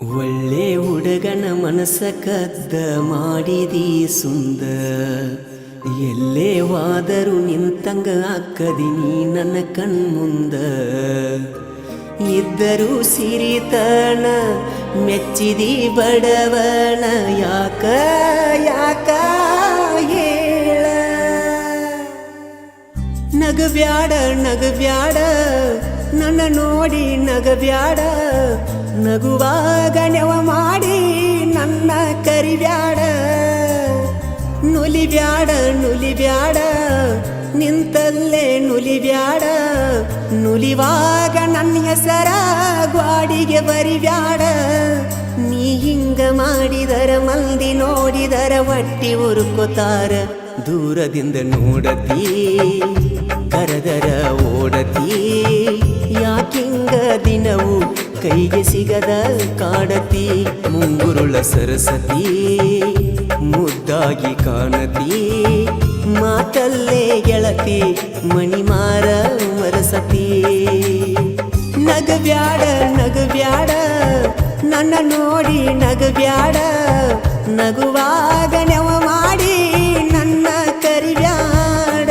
ಒಳ್ಳೆ ಹುಡುಗನ ಮನಸ್ಸ ಕದ್ದ ಮಾಡಿದಿ ಸುಂದ ಎಲ್ಲೇ ವಾದರೂ ನಿಂತಂಗ ಅಕ್ಕದಿನಿ ನನ್ನ ಕಣ್ಮುಂದ ಇದ್ದರೂ ಸಿರಿತನ ಮೆಚ್ಚಿದಿ ಬಡವನ ಯಾಕ ಯಾಕ ಹೇಳ ನಗಬ್ಯಾಡ ನಗಬ್ಯಾಡ ನನ್ನ ನೋಡಿ ನಗಬ್ಯಾಡ ನಗುವಾಗ ನೆವ ಮಾಡಿ ನನ್ನ ಕರಿಬ್ಯಾಡ ನುಲಿಬ್ಯಾಡ ನುಲಿಬ್ಯಾಡ ನಿಂತಲ್ಲೇ ನುಲಿಬ್ಯಾಡ ನುಲಿವಾಗ ನನ್ನ ಹೆಸರ ಗ್ವಾಡಿಗೆ ಬರಿಬ್ಯಾಡ ನೀ ಹಿಂಗ ಮಾಡಿದರ ಮಂದಿ ನೋಡಿದರ ಒಟ್ಟಿ ಉರುಕೋತಾರ ದೂರದಿಂದ ನೋಡತಿ ಕರದರ ಓಡತಿ ಯಾಕಿಂಗ ದಿನವು ಕೈಗೆ ಸಿಗದ ಕಾಡತಿ ಮುಂಗುರುಳ ಸರಸತಿ ಮುದ್ದಾಗಿ ಕಾಣತಿ ಮಾತಲ್ಲೇ ಗೆಳತಿ ಮಣಿಮಾರ ಮರಸತಿ ನಗಬ್ಯಾಡ ನಗಬ್ಯಾಡ ನನ್ನ ನೋಡಿ ನಗಬ್ಯಾಡ ನಗುವಾಗ ನೆವ ಮಾಡಿ ನನ್ನ ಕರಿಬ್ಯಾಡ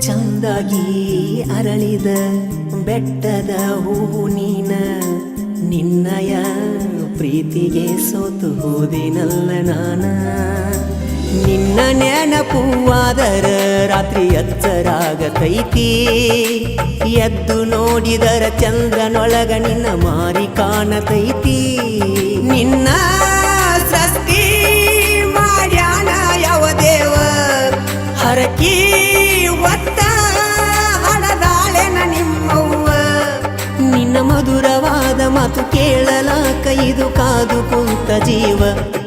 ಚಂದಾಗಿ ಅರಳಿದ ಬೆಟ್ಟದ ಹೂವು ನೀನ ನಿನ್ನಯ ಪ್ರೀತಿಗೆ ಸೋತು ಹೋದಿನಲ್ಲ ನಾನ ನಿನ್ನ ನೆನಪುವಾದರ ರಾತ್ರಿ ಎಚ್ಚರಾಗತೈತಿ ಎದ್ದು ನೋಡಿದರ ಚಂದ್ರನೊಳಗ ನಿನ್ನ ಮಾರಿ ಕಾಣತೈತಿ ನಿನ್ನ ಸೃಷ್ಟಿ ಮಾಡ್ಯಾನ ಯಾವ ದೇವ ಹರಕಿ ಒತ್ತ ಹಡದಾಳೆನ ನಿಮ್ಮವ್ವ ನಿನ್ನ ಮಧುರವಾದ ಮಾತು ಕೇಳಲಾಕ ಇದು ಕಾದು ಕುಂತ ಜೀವ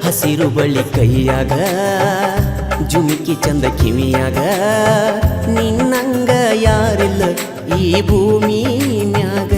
ಹಸಿರು ಬಳ್ಳಿ ಕೈಯಾಗ ಜುಮಿಕಿ ಚಂದ ಕಿವಿಯಾಗ ನಿನ್ನಂಗ ಯಾರಿಲ್ಲ ಈ ಭೂಮಿ ಮ್ಯಾಗ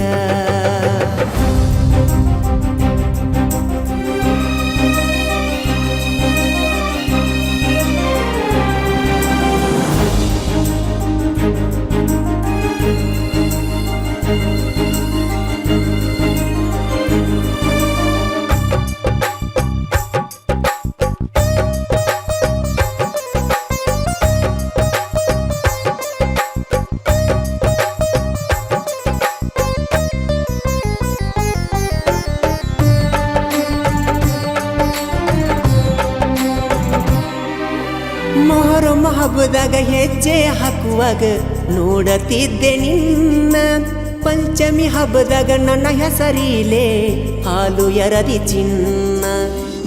ಮೊಹರಂ ಹಬ್ಬದಾಗ ಹೆಜ್ಜೆ ಹಾಕುವಾಗ ನೋಡತಿದ್ದೆ ನಿನ್ನ ಪಂಚಮಿ ಹಬ್ಬದಾಗ ನನ್ನ ಹೆಸರಿಲೆ ಹಾಲು ಎರದಿ ಚಿನ್ನ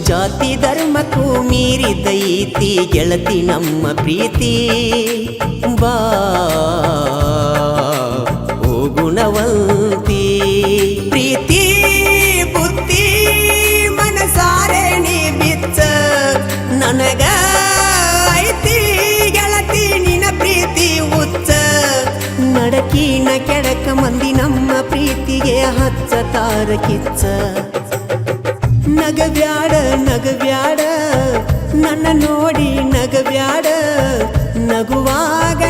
ಜಾತಿ ಧರ್ಮಕ್ಕೂ ಮೀರಿದೈತಿ ಗೆಳತಿ ನಮ್ಮ ಪ್ರೀತಿ ಬಾ ಓ ಗುಣವಂತಿ ಪ್ರೀತಿ ಬುದ್ಧಿ ಮನಸಾರೆ ನೀ ಬಿಚ್ಚ ನನಗ ಪ್ರೀತಿ ಉಚ್ಚ ನಡಕಿನ ಕೆಡಕ ಮಂದಿ ನಮ್ಮ ಪ್ರೀತಿಗೆ ಹಚ್ಚತಾರ ಕಿಚ್ಚ ನಗಬ್ಯಾಡ ನಗಬ್ಯಾಡ ನನ್ನ ನೋಡಿ ನಗಬ್ಯಾಡ ನಗುವಾಗ